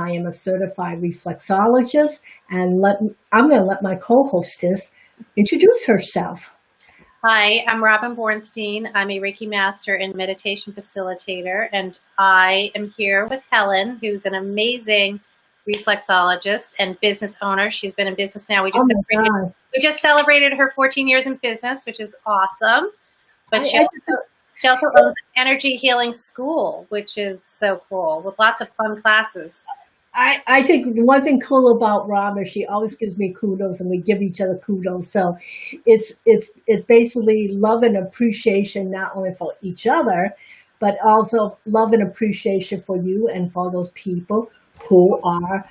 I am a certified reflexologist. And I'm going to let my co-hostess introduce herself. Hi, I'm Robin Bornstein. I'm a Reiki master and meditation facilitator, and I am here with Helen, who's an amazing reflexologist and business owner. She's been in business now. We just celebrated her 14 years in business, which is awesome. But she also owns an energy healing school, which is so cool, with lots of fun classes. I think the one thing cool about Rob is she always gives me kudos, and we give each other kudos. So it's basically love and appreciation, not only for each other, but also love and appreciation for you and for those people who are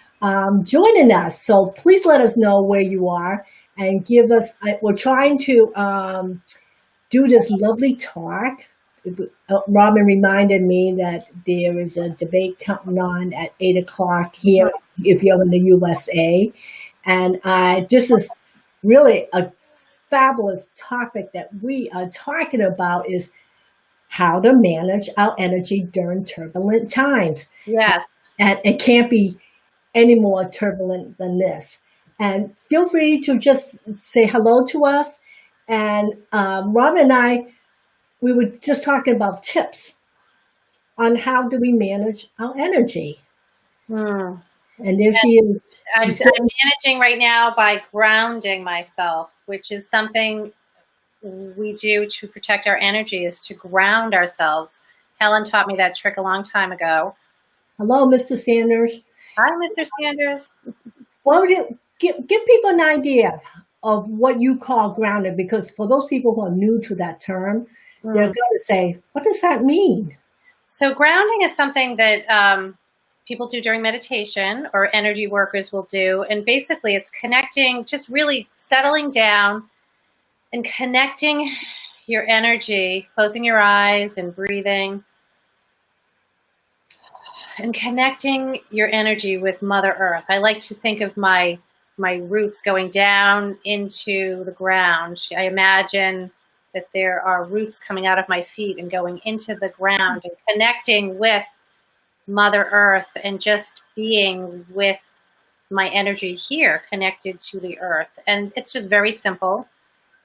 joining us. So please let us know where you are and give us. We're trying to do this lovely talk. Robin reminded me that there is a debate coming on at 8 o'clock here if you're in the USA. And this is really a fabulous topic that we are talking about, is how to manage our energy during turbulent times. Yes. And it can't be any more turbulent than this. And feel free to just say hello to us. And Robin and I, we were just talking about tips on how do we manage our energy. And there she is. I'm managing right now by grounding myself, which is something we do to protect our energy, is to ground ourselves. Helen taught me that trick a long time ago. Hello, Mr. Sanders. Hi, Mr. Sanders. Well, give people an idea of what you call grounded, because for those people who are new to that term, they're going to say, what does that mean? So grounding is something that people do during meditation, or energy workers will do. And basically it's connecting, just really settling down and connecting your energy, closing your eyes and breathing, and connecting your energy with Mother Earth. I like to think of my roots going down into the ground. I imagine that there are roots coming out of my feet and going into the ground, and connecting with Mother Earth, and just being with my energy here, connected to the earth. And it's just very simple.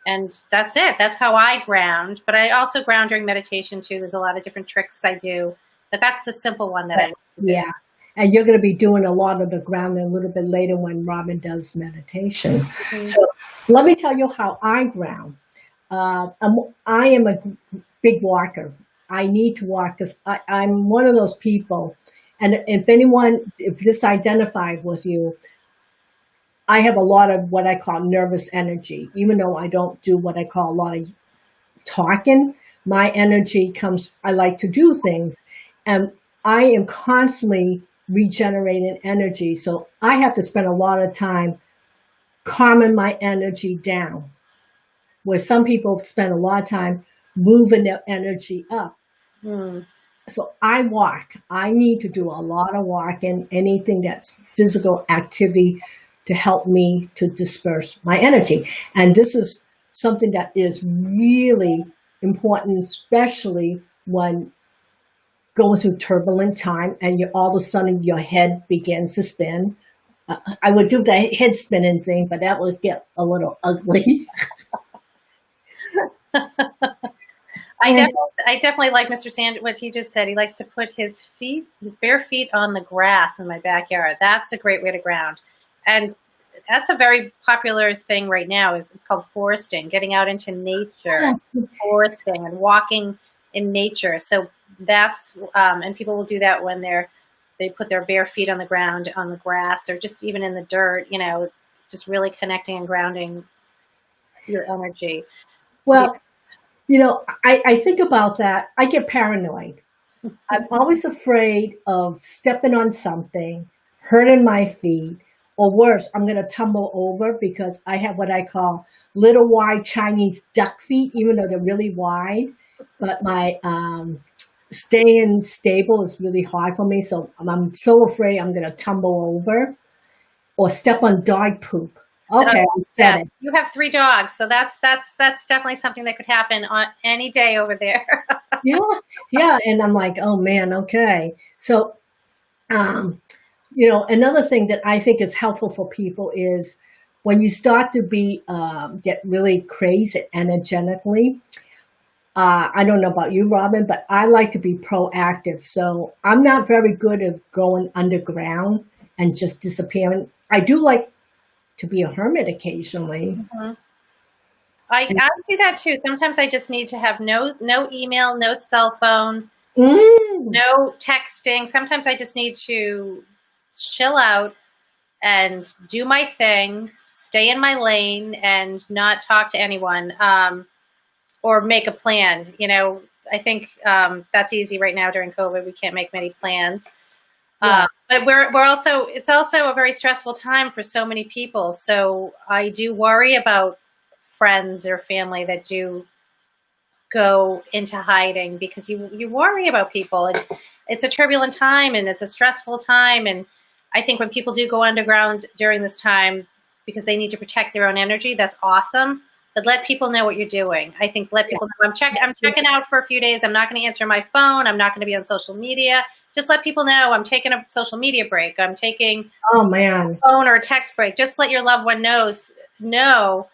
And that's it. That's how I ground. But I also ground during meditation too. There's a lot of different tricks I do, but that's the simple one that I do. Yeah. And you're going to be doing a lot of the grounding a little bit later when Robin does meditation. So let me tell you how I ground. I am a big walker. I need to walk because I'm one of those people. And if this identified with you, I have a lot of what I call nervous energy. Even though I don't do what I call a lot of talking, my energy comes, I like to do things. And I am constantly regenerating energy. So I have to spend a lot of time calming my energy down, where some people spend a lot of time moving their energy up. So I walk. I need to do a lot of walking, anything that's physical activity to help me to disperse my energy. And this is something that is really important, especially when going through turbulent time and all of a sudden your head begins to spin. I would do the head spinning thing, but that would get a little ugly. I definitely like Mr. Sand, what he just said. He likes to put his bare feet on the grass in my backyard. That's a great way to ground. And that's a very popular thing right now. It's called foresting, getting out into nature, foresting and walking in nature. So that's, and people will do that when they put their bare feet on the ground, on the grass, or just even in the dirt, just really connecting and grounding your energy. Well, I think about that. I get paranoid. I'm always afraid of stepping on something, hurting my feet, or worse, I'm going to tumble over because I have what I call little wide Chinese duck feet, even though they're really wide. But my staying stable is really hard for me. So I'm so afraid I'm going to tumble over or step on dog poop. Okay, yeah, you have 3 dogs, so that's definitely something that could happen on any day over there. yeah, and I'm like, oh man, okay. So, Another thing that I think is helpful for people is when you start to get really crazy energetically. I don't know about you, Robin, but I like to be proactive. So I'm not very good at going underground and just disappearing. I do like to be a hermit occasionally. Mhm. I do that too. Sometimes I just need to have no email, no cell phone, Mm. no texting. Sometimes I just need to chill out and do my thing, stay in my lane, and not talk to anyone, or make a plan. I think that's easy right now during COVID. We can't make many plans. Yeah. But it's also a very stressful time for so many people. So I do worry about friends or family that do go into hiding, because you worry about people, and it's a turbulent time and it's a stressful time. And I think when people do go underground during this time because they need to protect their own energy, that's awesome. But let people know what you're doing. I think let people know I'm checking out for a few days. I'm not going to answer my phone. I'm not going to be on social media. Just let people know I'm taking a social media break. I'm taking Oh man. a phone or a text break. Just let your loved one know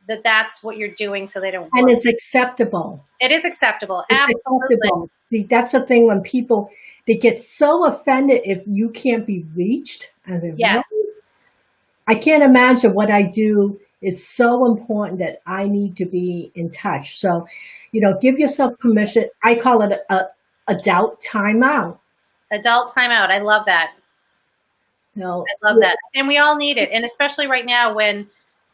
that that's what you're doing, so they don't And worry. it's acceptable. It is acceptable. It's Absolutely. acceptable. See, that's the thing when people, they get so offended if you can't be reached. I say, Yes. really? I can't imagine what I do is so important that I need to be in touch. So, give yourself permission. I call it a adult timeout. Adult timeout. I love that. No, I love that. And we all need it. And especially right now when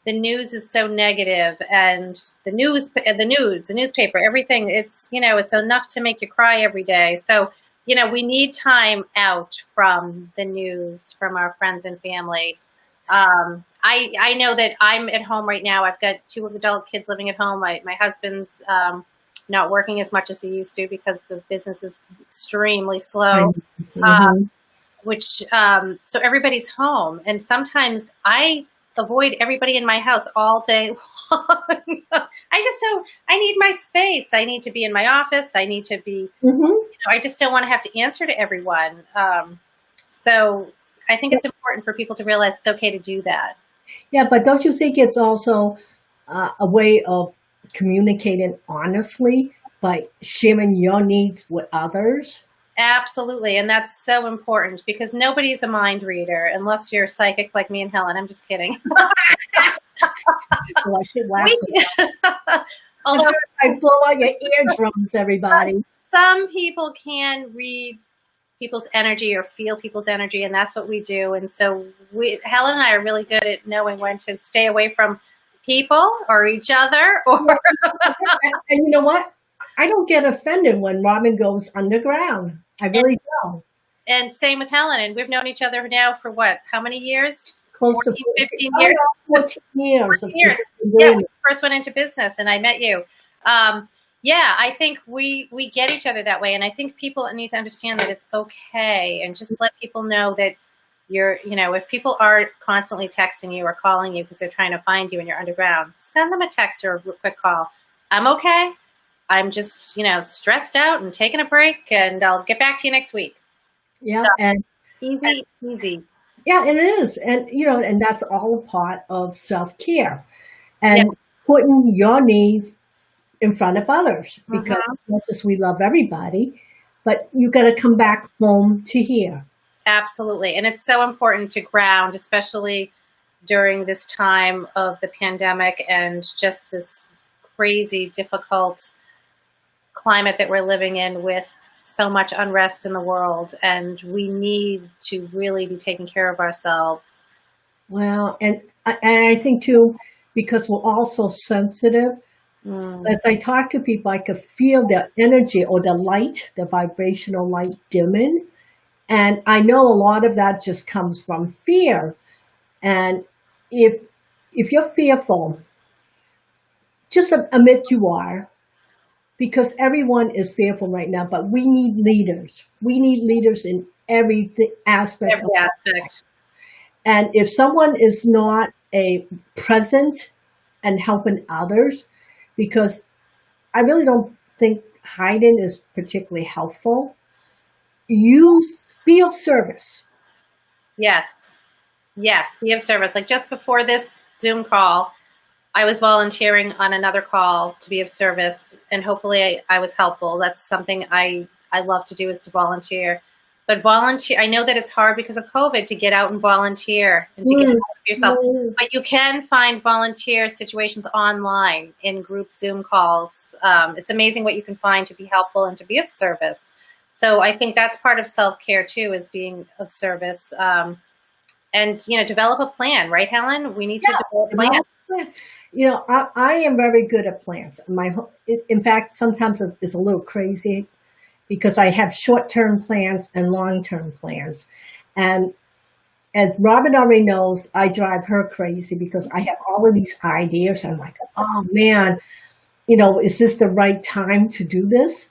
the news is so negative, and the newspaper, everything, it's enough to make you cry every day. So, we need time out from the news, from our friends and family. I know that I'm at home right now. I've got 2 adult kids living at home. My husband's not working as much as he used to because the business is extremely slow. Mhm. So everybody's home, and sometimes I avoid everybody in my house all day long. I need my space. I need to be in my office. I need to be, Mhm. I just don't want to have to answer to everyone. So I think it's important for people to realize it's okay to do that. Yeah, but don't you think it's also a way of communicating honestly by sharing your needs with others? Absolutely. And that's so important, because nobody's a mind reader unless you're psychic like me and Helen. I'm just kidding. Oh, I should laugh. Although I blow out your eardrums, everybody. some people can read people's energy or feel people's energy, and that's what we do. And so Helen and I are really good at knowing when to stay away from people or each other. Or And you know what? I don't get offended when Robin goes underground. I really don't. and same with Helen. And we've known each other now for what? How many years? Close 14, to 15 years. 14 years. 14 years. Yeah, when we first went into business and I met you. Yeah, I think we get each other that way. And I think people need to understand that it's okay, and just let people know that if people are constantly texting you or calling you because they're trying to find you and you're underground, send them a text or a quick call. I'm okay. I'm just, stressed out and taking a break, and I'll get back to you next week. Yeah, So, and easy. yeah, it is. And and that's all a part of self-care and Yeah. putting your needs in front of others, because Mhm. as much as we love everybody, but you got to come back home to here. Absolutely. And it's so important to ground, especially during this time of the pandemic and just this crazy, difficult climate that we're living in, with so much unrest in the world. And we need to really be taking care of ourselves. Well, and I think too, because we're all so sensitive, Mm. as I talk to people, I could feel their energy or the light, the vibrational light dimming. And I know a lot of that just comes from fear. And if you're fearful, just admit you are, because everyone is fearful right now, but we need leaders. We need leaders in every aspect Every of aspect. And if someone is not a present and helping others, because I really don't think hiding is particularly helpful. Be of service. Yes. Yes. Be of service. Like just before this Zoom call, I was volunteering on another call to be of service, and hopefully I was helpful. That's something I love to do, is to volunteer. But volunteer, I know that it's hard because of COVID to get out and volunteer and to get out Mm, of yourself. mm. But you can find volunteer situations online in group Zoom calls. It's amazing what you can find to be helpful and to be of service. So I think that's part of self-care too, is being of service. And, develop a plan, right, Helen? We need to develop plans. Well, I am very good at plans. In fact, sometimes it's a little crazy because I have short-term plans and long-term plans. And as Robin already knows, I drive her crazy because I have all of these ideas. I'm like, oh man, is this the right time to do this?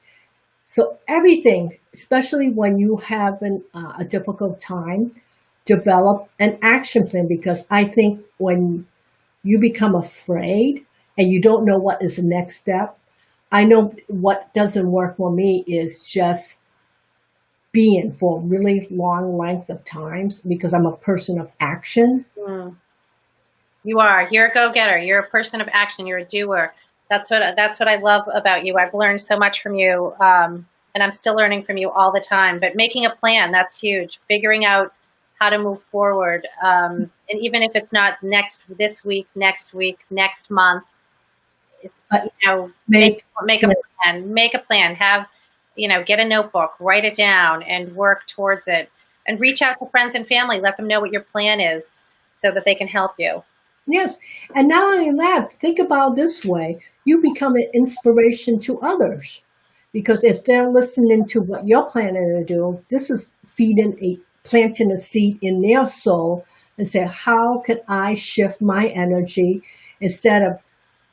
So everything, especially when you have a difficult time, develop an action plan, because I think when you become afraid and you don't know what is the next step, I know what doesn't work for me is just being for really long length of times, because I'm a person of action. Mm. You are. You're a go-getter. You're a person of action. You're a doer. That's what I love about you. I've learned so much from you, and I'm still learning from you all the time. But making a plan, that's huge. Figuring out how to move forward, and even if it's not this week, next month, But make a plan. Make a plan. Have get a notebook, write it down, and work towards it. And reach out to friends and family. Let them know what your plan is, so that they can help you. Yes. And not only that, think about it this way. You become an inspiration to others, because if they're listening to what you're planning to do, this is planting a seed in their soul, and say, how can I shift my energy instead of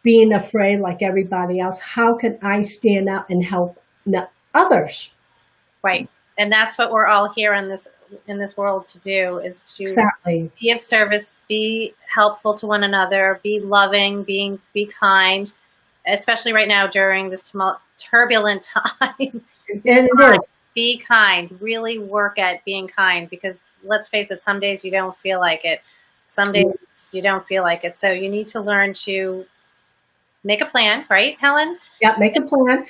being afraid like everybody else? How can I stand up and help others? Right. And that's what we're all here in this world to do, is to Exactly. be of service, be helpful to one another, be loving, be kind, especially right now during this turbulent time. And it is. Be kind. Really work at being kind, because let's face it, some days you don't feel like it. Some days you don't feel like it. So you need to learn to make a plan, right, Helen? Yeah, make a plan.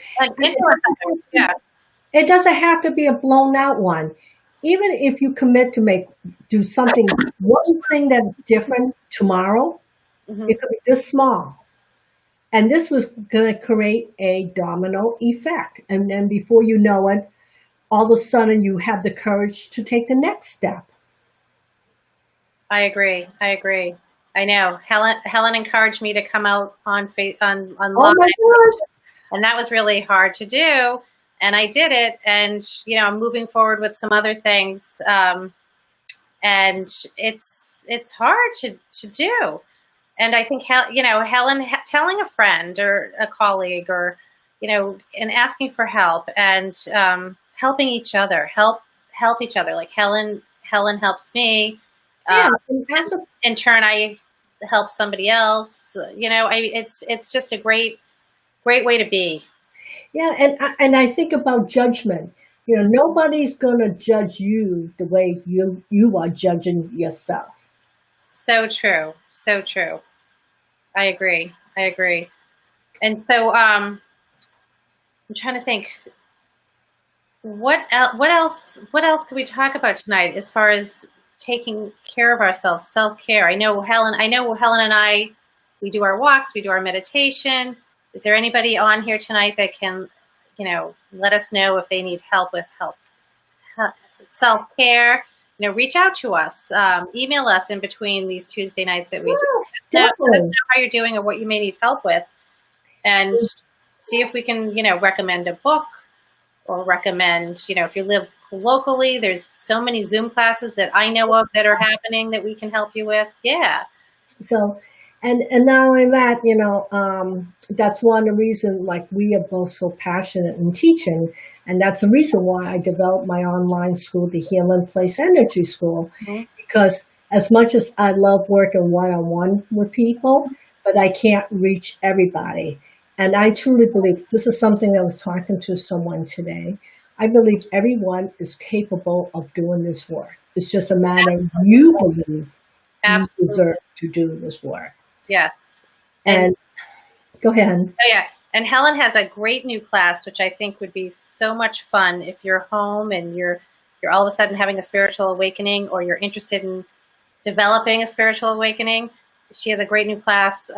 Yeah. It doesn't have to be a blown out one. Even if you commit to do something, one thing that's different tomorrow, it could be this small. And this was going to create a domino effect. And then before you know it, all of a sudden you have the courage to take the next step. I agree. I know. Helen encouraged me to come out on Oh live, my gosh. and that was really hard to do. And I did it, and I'm moving forward with some other things, and it's hard to do. And I think Helen telling a friend or a colleague, or and asking for help, and helping each other, help each other. Like Helen helps me. Yeah, in turn, I help somebody else. It's just a great way to be. yeah, and I think about judgment. Nobody's going to judge you the way you are judging yourself. So true. So true. I agree. And so I'm trying to think, what else could we talk about tonight as far as taking care of ourselves, self-care? I know Helen and I, we do our walks, we do our meditation. Is there anybody on here tonight that can, let us know if they need help with self-care? Reach out to us, email us in between these Tuesday nights that we do. Let us know how you're doing or what you may need help with, and see if we can, recommend a book, or recommend, if you live locally, there's so many Zoom classes that I know of that are happening that we can help you with. Yeah. So, and not only that, that's one of the reasons, like, we are both so passionate in teaching, and that's the reason why I developed my online school, the HELEN Place Energy School, because as much as I love working one-on-one with people, but I can't reach everybody. And I truly believe, this is something I was talking to someone today, I believe everyone is capable of doing this work. It's just a matter of you believe you Absolutely. deserve to do this work. Yes. And go ahead. Oh yeah. And Helen has a great new class, which I think would be so much fun if you're home and you're all of a sudden having a spiritual awakening, or you're interested in developing a spiritual awakening. She has a great new class.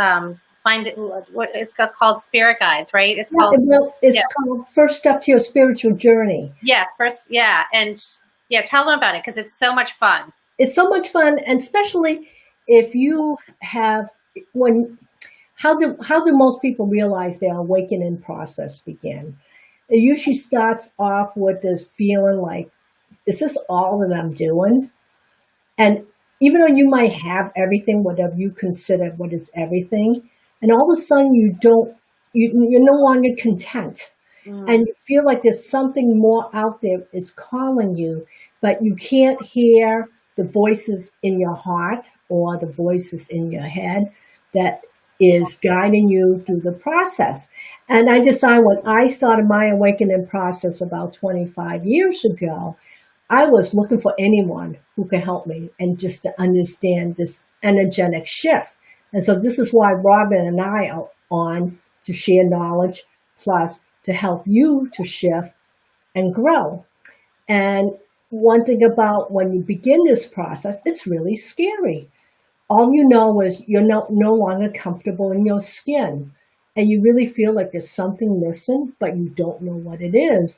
Find it. What it's called Spirit Guides, right? It's Yeah, called. well, it's Yeah. called First Step to Your Spiritual Journey. Yes. First. Yeah. And yeah, tell them about it because it's so much fun. It's so much fun, and especially if you have when how do most people realize their awakening process begin? It usually starts off with this feeling like, is this all that I'm doing? And even though you might have everything, whatever you consider what is everything, and all of a sudden you're no longer content. And you feel like there's something more out there is calling you, but you can't hear the voices in your heart or the voices in your head that is guiding you through the process. And I decided when I started my awakening process about 25 years ago, I was looking for anyone who could help me and just to understand this energetic shift. And so this is why Robin and I are on to share knowledge, plus to help you to shift and grow. And one thing about when you begin this process, it's really scary. All you know is you're no longer comfortable in your skin. And you really feel like there's something missing, but you don't know what it is.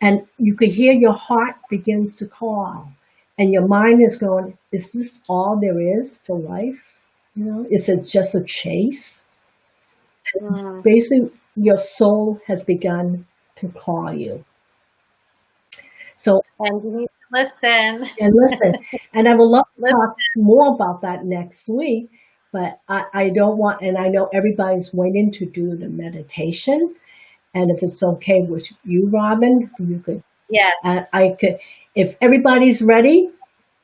And you could hear your heart begins to call. And your mind is going, is this all there is to life? You know, is it just a chase? Basically, your soul has begun to call you. So, And you need to listen. and listen, and I would love to talk more about that next week, but I don't want, and I know everybody's waiting to do the meditation. And if it's okay with you, Robin, you could, Yes. I could, if everybody's ready,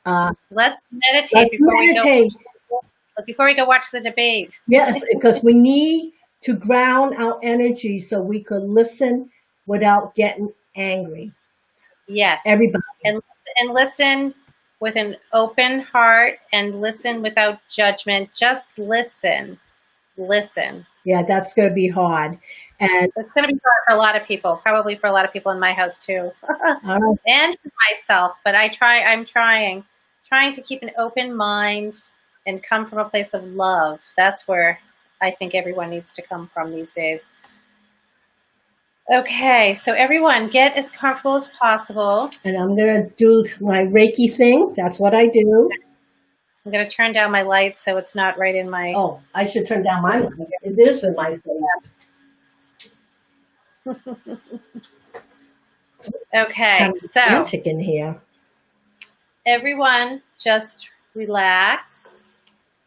Let's meditate let's before meditate. before we go watch the debate. Yes, because we need to ground our energy so we could listen without getting angry. Yes. Everybody. And listen with an open heart and listen without judgment. Just listen. Listen. Yeah, that's going to be hard. And It's going to be hard for a lot of people, probably for a lot of people in my house too. And for myself, but I'm trying to keep an open mind and come from a place of love. That's where I think everyone needs to come from these days. Okay, so everyone get as comfortable as possible. and I'm going to do my Reiki thing. That's what I do. I'm going to turn down my lights so it's not right in my... Oh, I should turn down my light. It is in my face. Okay, so Romantic in here. everyone just relax.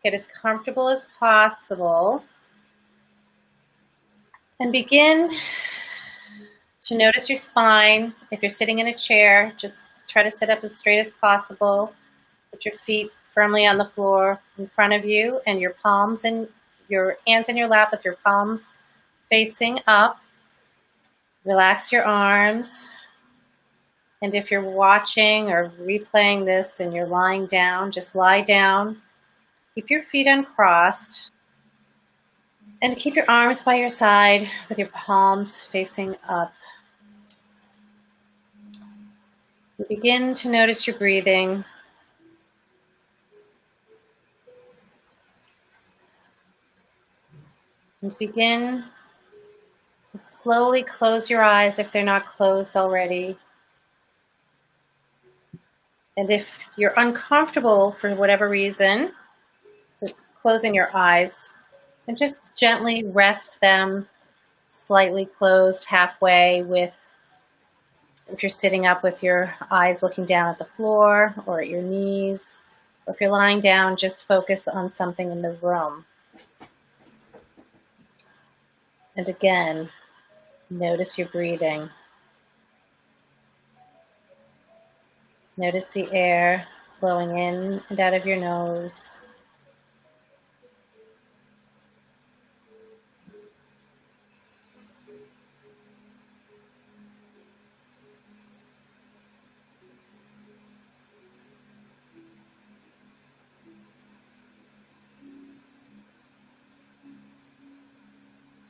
Get as comfortable as possible. And begin to notice your spine. If you're sitting in a chair, just try to sit up as straight as possible. Put your feet firmly on the floor in front of you and your palms and your hands in your lap with your palms facing up. Relax your arms. And if you're watching or replaying this and you're lying down, just lie down. Keep your feet uncrossed. And keep your arms by your side with your palms facing up. You begin to notice your breathing. And begin to slowly close your eyes if they're not closed already. And if you're uncomfortable for whatever reason, just closing your eyes, and just gently rest them slightly closed halfway with, if you're sitting up with your eyes looking down at the floor or at your knees, or if you're lying down, just focus on something in the room. And again, notice your breathing. Notice the air flowing in and out of your nose.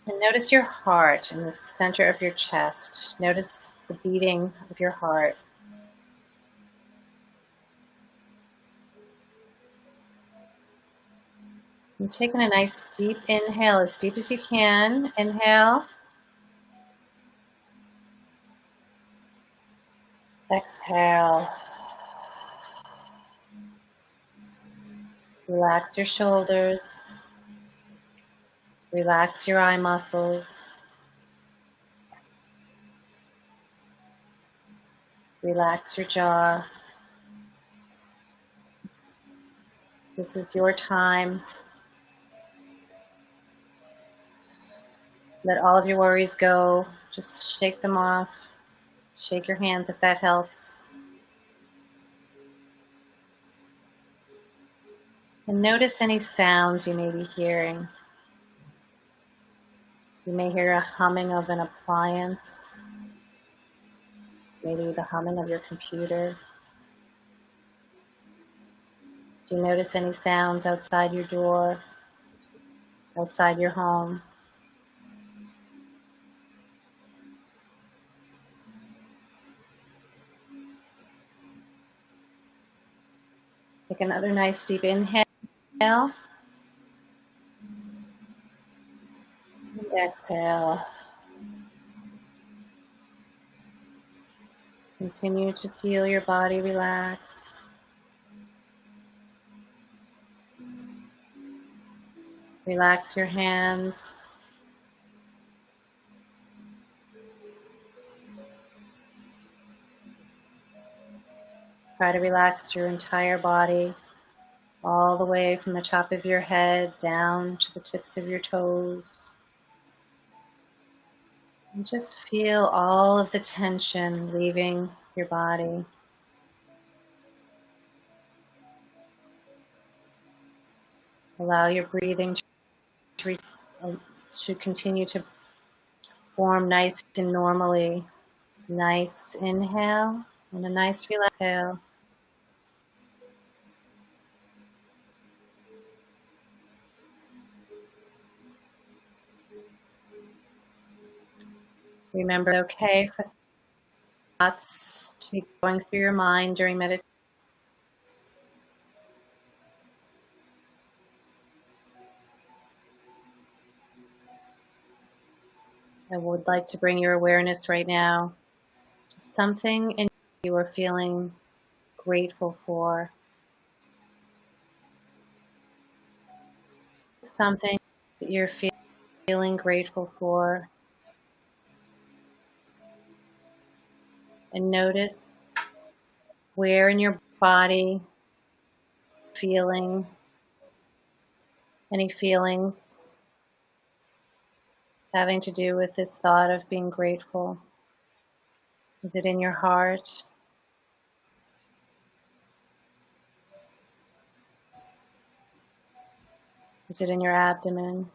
And notice your heart in the center of your chest. Notice the beating of your heart. And taking a nice deep inhale, as deep as you can. Inhale. Exhale. Relax your shoulders. Relax your eye muscles. Relax your jaw. This is your time. Let all of your worries go. Just shake them off. Shake your hands if that helps. And notice any sounds you may be hearing. You may hear a humming of an appliance, maybe the humming of your computer. Do you notice any sounds outside your door, outside your home? Take another nice deep inhale. And exhale. Continue to feel your body relax. Relax your hands. Try to relax your entire body, all the way from the top of your head down to the tips of your toes. And just feel all of the tension leaving your body. Allow your breathing to continue to form nice and normally. Nice inhale and a nice relax exhale. Remember, it's okay for thoughts to be going through your mind during meditation. I would like to bring your awareness right now to something in you are feeling grateful for. Something that you're feeling grateful for. And notice where in your body feeling any feelings having to do with this thought of being grateful. Is it in your heart? Is it in your abdomen?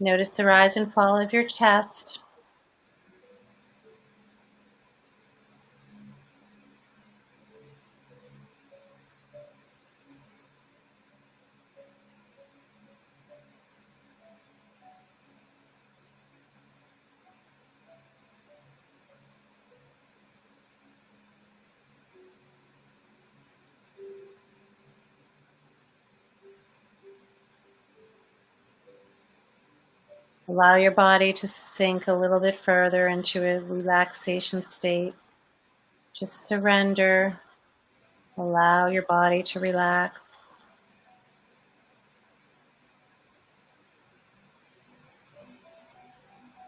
Notice the rise and fall of your chest. Allow your body to sink a little bit further into a relaxation state. Just surrender. Allow your body to relax.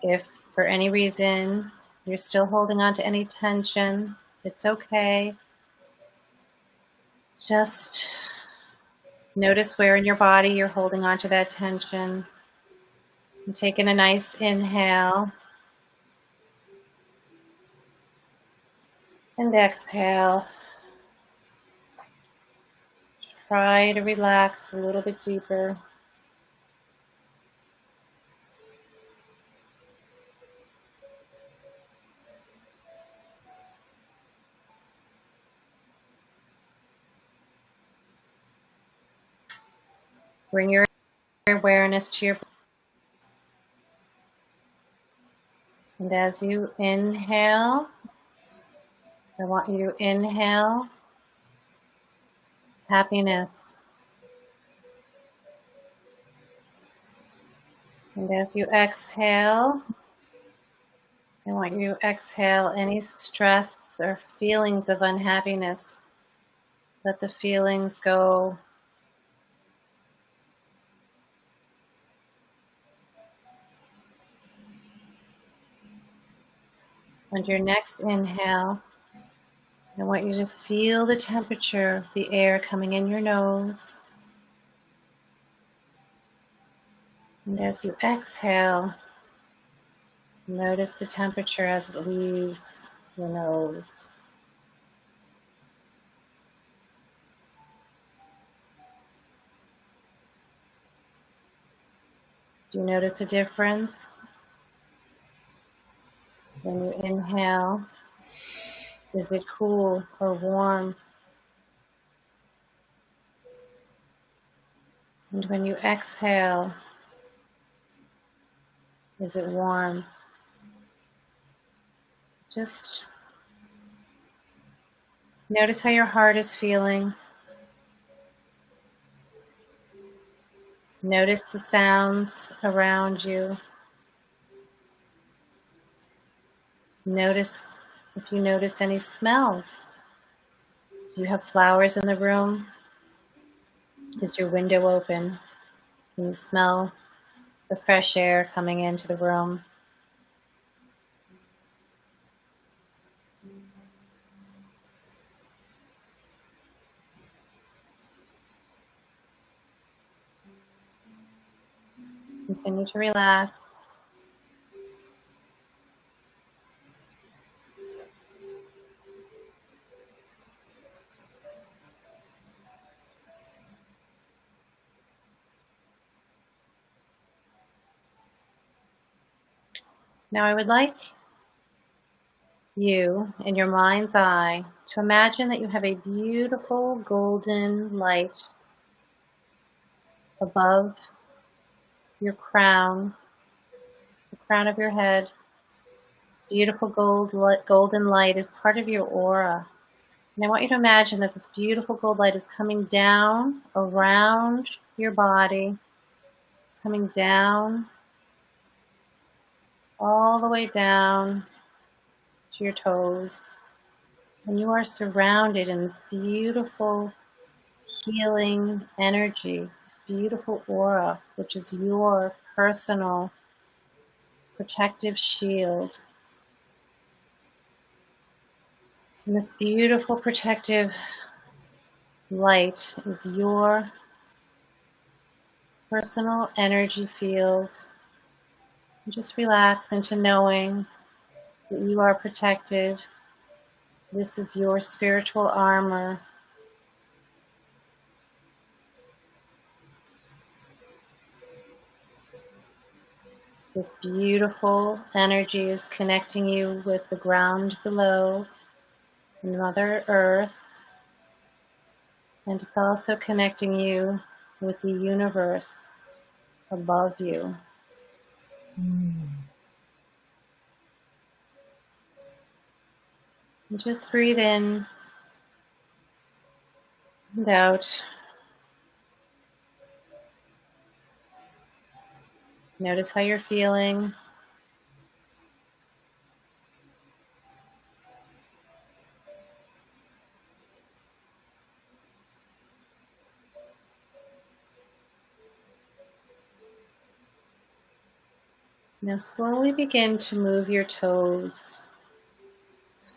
If for any reason you're still holding on to any tension, it's okay. Just notice where in your body you're holding on to that tension. And taking a nice inhale. And exhale. Try to relax a little bit deeper. Bring your awareness to your breath. And as you inhale, I want you to inhale happiness. And as you exhale, I want you to exhale any stress or feelings of unhappiness. Let the feelings go. On your next inhale, I want you to feel the temperature of the air coming in your nose. And as you exhale, notice the temperature as it leaves your nose. Do you notice a difference when you inhale? Is it cool or warm? And when you exhale, is it warm? Just notice how your heart is feeling. Notice the sounds around you. Notice if you notice any smells. Do you have flowers in the room? Is your window open? Can you smell the fresh air coming into the room? Continue to relax. Now I would like you, in your mind's eye, to imagine that you have a beautiful golden light above your crown, the crown of your head. This beautiful golden light is part of your aura. And I want you to imagine that this beautiful gold light is coming down around your body. It's coming down, all the way down to your toes. And you are surrounded in this beautiful healing energy, this beautiful aura, which is your personal protective shield. And this beautiful protective light is your personal energy field. And just relax into knowing that you are protected. This is your spiritual armor. This beautiful energy is connecting you with the ground below and Mother Earth. And it's also connecting you with the universe above you. And just breathe in and out. Notice how you're feeling. Now slowly begin to move your toes.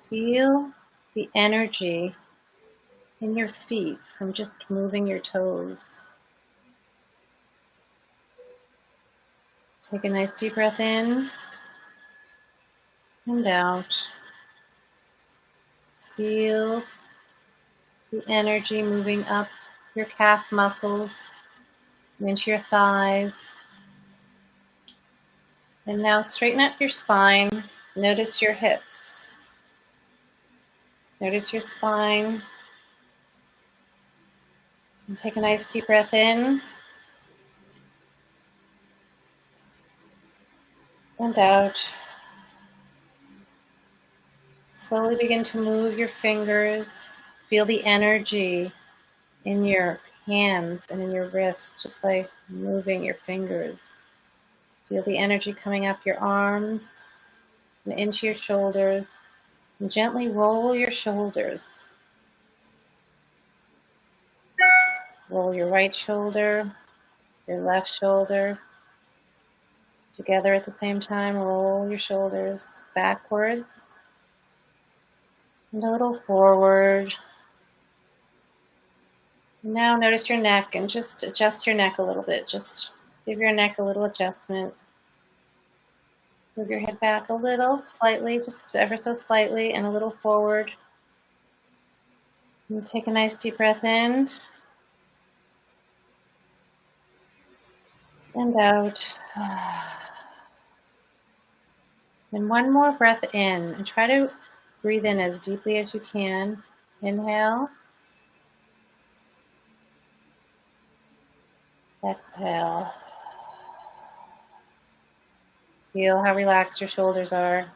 Feel the energy in your feet from just moving your toes. Take a nice deep breath in and out. Feel the energy moving up your calf muscles and into your thighs. And now straighten up your spine. Notice your hips. Notice your spine. And take a nice deep breath in and out. Slowly begin to move your fingers. Feel the energy in your hands and in your wrists just by moving your fingers. Feel the energy coming up your arms and into your shoulders. And gently roll your shoulders. Roll your right shoulder, your left shoulder. Together at the same time, roll your shoulders backwards and a little forward. Now notice your neck and just adjust your neck a little bit. Just give your neck a little adjustment. Move your head back a little, slightly, just ever so slightly, and a little forward. And take a nice deep breath in and out. And one more breath in, and try to breathe in as deeply as you can. Inhale. Exhale. Feel how relaxed your shoulders are.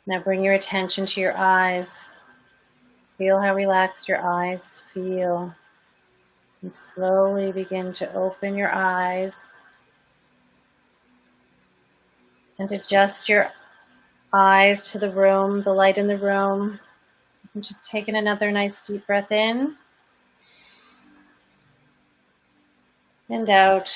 Now bring your attention to your eyes. Feel how relaxed your eyes feel. And slowly begin to open your eyes. And adjust your eyes to the room, the light in the room. And just taking another nice deep breath in. And out.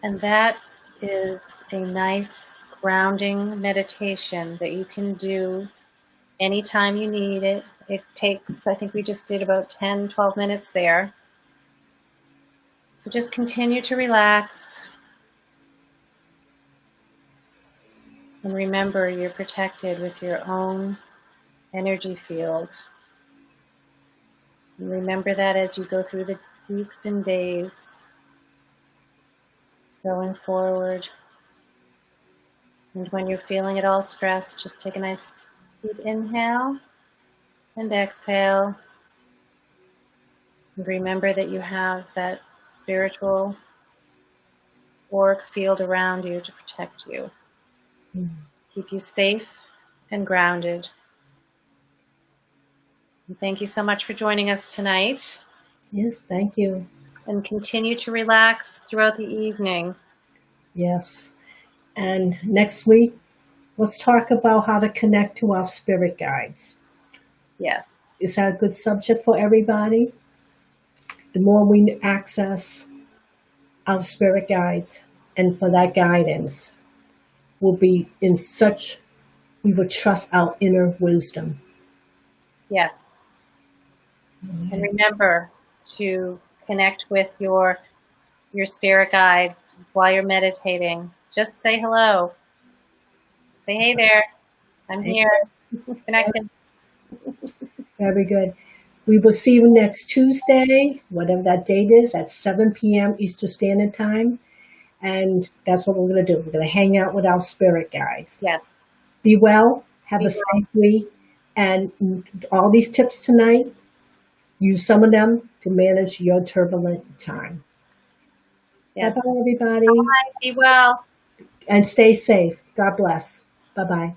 And that is a nice grounding meditation that you can do anytime you need it. It takes, I think we just did about 10, 12 minutes there. So just continue to relax. And remember, you're protected with your own energy field. And remember that as you go through the weeks and days going forward. And when you're feeling at all stressed, just take a nice deep inhale and exhale. And remember that you have that spiritual auric field around you to protect you, keep you safe and grounded. And thank you so much for joining us tonight. Yes, thank you. And continue to relax throughout the evening. Yes. And next week, let's talk about how to connect to our spirit guides. Yes. Is that a good subject for everybody? The more we access our spirit guides and for that guidance, we'll be in such, we will trust our inner wisdom. Yes. And remember to connect with your spirit guides while you're meditating. Just say hello. Say, hey there, I'm here. Connected. Very good. We will see you next Tuesday, whatever that date is, at 7 p.m. Eastern Standard Time. And that's what we're going to do. We're going to hang out with our spirit guides. Yes. Be well. Have a safe week. And all these tips tonight, use some of them to manage your turbulent time. Yes. Bye-bye, everybody. Bye. Be well. And stay safe. God bless. Bye-bye.